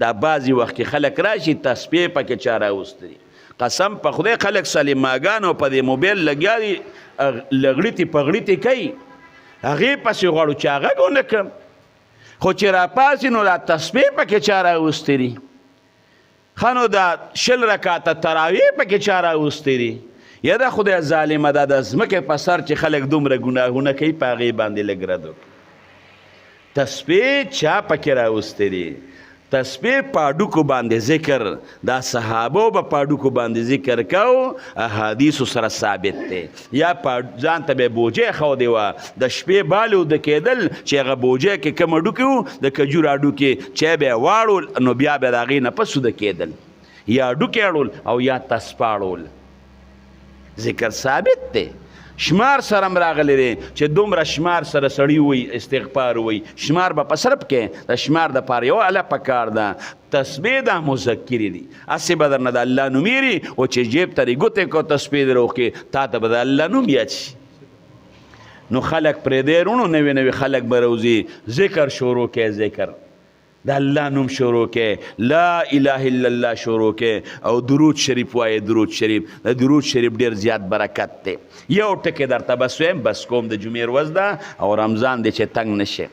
دا بعضې وخت کې خلک راشي تسبیح پکې چا راوستري قسم په خدای خلک سلیماګان او په دې موبایل لګیا دي لغړتې پغړتې کوي هغې پسې غواړو چې هغه ونه کړم خو چې راپاسي نو دا تسبیح پکې چا راوستري ښه نو دا 20 رکعته تراویح پکې چا راوستري یا دا خدای ظالمه دا د ځمکې په سر چې خلک دومره ګناهونه کوي په هغې باندې لږ رد وکړي تسبیح چا پکې راوستري تسبیح پاډوکو باندې ذکر دا صحابو به پاډوکو باندې ذکر کو احادیثو سره ثابت دی یا ځان ته به بوجۍ ښودې وه د شپې بالو د کېدل چې هغه بوجۍ کې کوم هډوکي وو د کجور هډوکي چې به یې واړول نو بیا به د هغې نه پس وده کېدل یا هډوکي اړول او یا تسپه اړول ذکر ثابت دی شمار سره هم راغلی دی چې دومره شمار سره سړي وي استغفار وي شمار به په صرف کې د شمار دپاره یو اله پکار ده تسبیح دا مذکرې دي هسې به درنه د الله نوم یېري او چې جیب ته دې ګوتې کو تسبیح در وکړې تا ته به د الله نوم یاد شي نو خلک پرېږدی وروڼو نوي نوي خلک به روځي ذکر شروع کې ذکر د الله نوم شروع کې لا اله الا الله شروع کې او درود شریف وایي درود شریف د درود شریف ډېر زیات برکت دی یو ټکې درته بس ویم بس کوم د جمعې ورځ ده او رمضان دی چې تنګ نشي